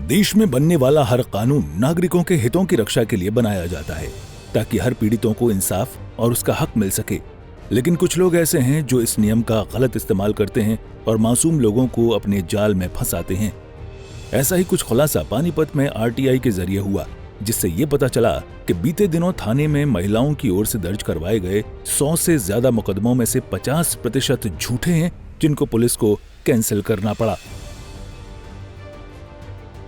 देश में बनने वाला हर कानून नागरिकों के हितों की रक्षा के लिए बनाया जाता है ताकि हर पीड़ितों को इंसाफ और उसका हक मिल सके। लेकिन कुछ लोग ऐसे हैं जो इस नियम का गलत इस्तेमाल करते हैं और मासूम लोगों को अपने जाल में फंसाते हैं। ऐसा ही कुछ खुलासा पानीपत में आरटीआई के जरिए हुआ, जिससे ये पता चला कि बीते दिनों थाने में महिलाओं की ओर से दर्ज करवाए गए 100 से ज्यादा मुकदमों में से 50% झूठे हैं, जिनको पुलिस को कैंसिल करना पड़ा।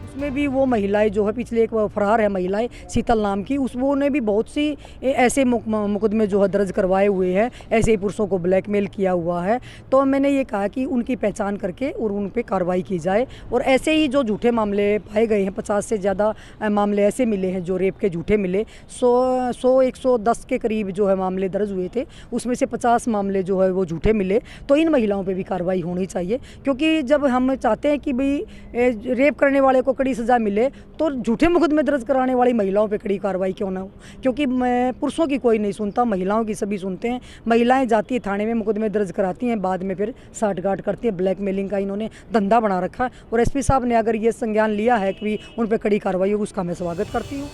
उसमें भी वो महिलाएं जो है, पिछले एक फरार है महिलाएं शीतल नाम की, वो ने भी बहुत सी ऐसे मुकदमे जो है दर्ज करवाए हुए हैं, ऐसे ही पुरुषों को ब्लैकमेल किया हुआ है। तो मैंने ये कहा कि उनकी पहचान करके और उन पे कार्रवाई की जाए। और ऐसे ही जो झूठे मामले पाए गए हैं, 50 से ज़्यादा मामले ऐसे मिले हैं जो रेप के झूठे मिले। 110 के करीब जो है मामले दर्ज हुए थे, उसमें से 50 मामले जो है वो झूठे मिले। तो इन महिलाओं पे भी कार्रवाई होनी चाहिए, क्योंकि जब हम चाहते हैं कि भाई रेप करने वाले को कड़ी सजा मिले, तो झूठे मुकदमे दर्ज कराने वाली महिलाओं पे कड़ी कार्रवाई क्यों ना हो? क्योंकि पुरुषों की कोई नहीं सुनता, महिलाओं की सभी सुनते हैं। महिलाएं जाती है थाने में, मुकदमे दर्ज कराती हैं, बाद में फिर साठगांठ करती हैं। ब्लैकमेलिंग का इन्होंने धंधा बना रखा है। और एसपी साहब ने अगर ये संज्ञान लिया है कि उन पर कड़ी कार्रवाई हो, उसका मैं स्वागत करती हूँ।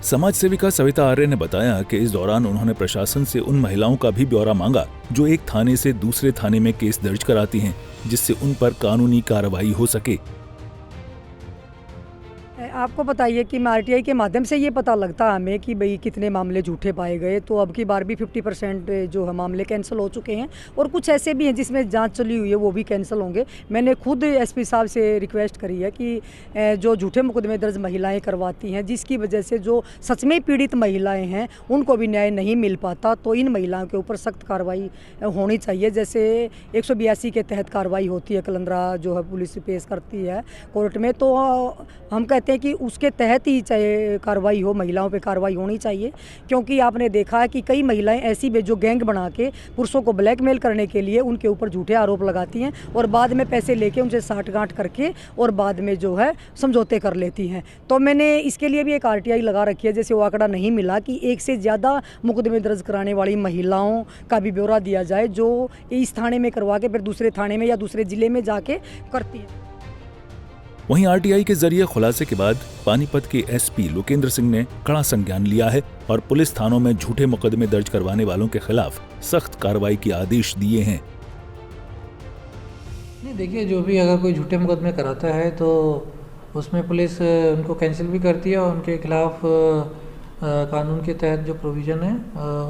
समाज सेविका सविता आर्य ने बताया कि इस दौरान उन्होंने प्रशासन से उन महिलाओं का भी ब्यौरा मांगा जो एक थाने से दूसरे थाने में केस दर्ज कराती हैं, जिससे उन पर कानूनी कार्रवाई हो सके। आपको बताइए कि आरटीआई के माध्यम से ये पता लगता है हमें कि भाई कितने मामले झूठे पाए गए। तो अब की बार भी 50% जो है मामले कैंसिल हो चुके हैं, और कुछ ऐसे भी हैं जिसमें जांच चली हुई है, वो भी कैंसिल होंगे। मैंने खुद एसपी साहब से रिक्वेस्ट करी है कि जो झूठे मुकदमे दर्ज महिलाएं करवाती हैं, जिसकी वजह से जो सच में पीड़ित महिलाएँ हैं उनको भी न्याय नहीं मिल पाता, तो इन महिलाओं के ऊपर सख्त कार्रवाई होनी चाहिए। जैसे 182 के तहत कार्रवाई होती है, कलंदरा जो है पुलिस पेश करती है कोर्ट में, तो हम कहते हैं कि उसके तहत ही चाहे कार्रवाई हो, महिलाओं पे कार्रवाई होनी चाहिए। क्योंकि आपने देखा है कि कई महिलाएं ऐसी भी जो गैंग बना के पुरुषों को ब्लैकमेल करने के लिए उनके ऊपर झूठे आरोप लगाती हैं, और बाद में पैसे लेके उनसे साठगांठ करके और बाद में जो है समझौते कर लेती हैं। तो मैंने इसके लिए भी एक आरटीआई लगा रखी है। जैसे वो आंकड़ा नहीं मिला कि 1 से ज़्यादा मुकदमे दर्ज कराने वाली महिलाओं का भी ब्यौरा दिया जाए, जो इस थाने में करवा के फिर दूसरे थाने में या दूसरे जिले में जाके करती हैं। वहीं आरटीआई के जरिए खुलासे के बाद पानीपत के एसपी लोकेंद्र सिंह ने कड़ा संज्ञान लिया है और पुलिस थानों में झूठे मुकदमे दर्ज करवाने वालों के खिलाफ सख्त कार्रवाई के आदेश दिए हैं। नहीं, देखिए, जो भी अगर कोई झूठे मुकदमे कराता है तो उसमें पुलिस उनको कैंसिल भी करती है और उनके खिलाफ कानून के तहत जो प्रोविज़न है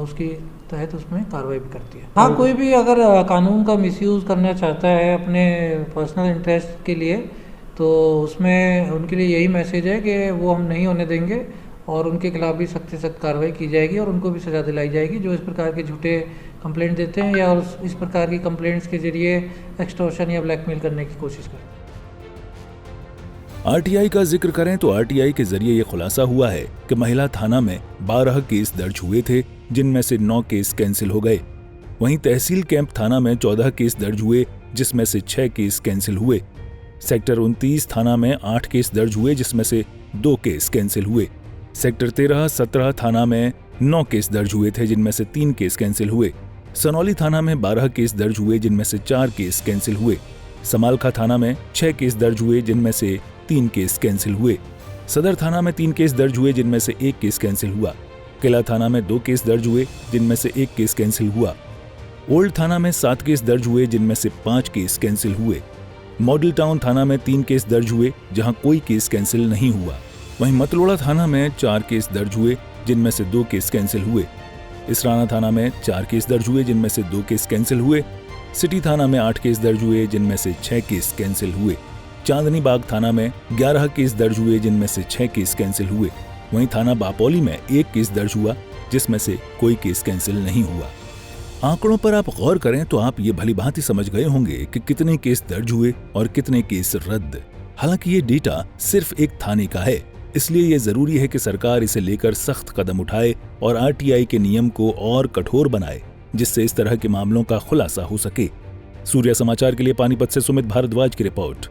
उसके तहत उसमें कार्रवाई भी करती है। हाँ, कोई भी अगर कानून का मिसयूज़ करना चाहता है अपने पर्सनल इंटरेस्ट के लिए, तो उसमें उनके लिए यही मैसेज है कि वो हम नहीं होने देंगे और उनके खिलाफ भी सख्त से सख्त कार्रवाई की जाएगी और उनको भी सज़ा दिलाई जाएगी जो इस प्रकार के झूठे कंप्लेंट देते हैं या इस प्रकार की कंप्लेंट्स के जरिए एक्सटॉर्शन या ब्लैकमेल करने की कोशिश करते हैं। आरटीआई का जिक्र करें तो आरटीआई के जरिए ये खुलासा हुआ है कि महिला थाना में 12 केस दर्ज हुए थे, जिनमें से 9 केस कैंसिल हो गए। वहीं तहसील कैंप थाना में 14 केस दर्ज हुए, जिसमें से 6 केस कैंसिल हुए। सेक्टर 29 थाना में 8 केस दर्ज हुए, जिसमें से 2 केस कैंसिल हुए। सेक्टर 13-17 थाना में 9 केस दर्ज हुए थे, जिनमें से 3 केस कैंसिल हुए। सनौली थाना में 12 केस दर्ज हुए, जिनमें से 4 केस कैंसिल हुए। समालखा थाना में 6 केस दर्ज हुए, जिनमें से 3 केस कैंसिल हुए। सदर थाना में 3 केस दर्ज हुए, जिनमें से 1 केस कैंसिल हुआ। किला थाना में 2 केस दर्ज हुए, जिनमें से 1 केस कैंसिल हुआ। ओल्ड थाना में 7 केस दर्ज हुए, जिनमें से 5 केस कैंसिल हुए। मॉडल टाउन थाना में 3 केस दर्ज हुए, जहां कोई केस कैंसिल नहीं हुआ। वहीं मतलोड़ा थाना में 4 केस दर्ज हुए, जिनमें से 2 केस कैंसिल हुए। इसराना थाना में 4 केस दर्ज हुए, जिनमें से 2 केस कैंसिल हुए। सिटी थाना में 8 केस दर्ज हुए, जिनमें से 6 केस कैंसिल हुए। चांदनी बाग थाना में 11 केस दर्ज हुए, जिनमें से 6 केस कैंसिल हुए। वहीं थाना बापोली में 1 केस दर्ज हुआ, जिसमें से कोई केस कैंसिल नहीं हुआ। आंकड़ों पर आप गौर करें तो आप ये भली भांति समझ गए होंगे कि कितने केस दर्ज हुए और कितने केस रद्द। हालांकि ये डेटा सिर्फ एक थाने का है, इसलिए ये जरूरी है कि सरकार इसे लेकर सख्त कदम उठाए और आरटीआई के नियम को और कठोर बनाए, जिससे इस तरह के मामलों का खुलासा हो सके। सूर्य समाचार के लिए पानीपत से सुमित भारद्वाज की रिपोर्ट।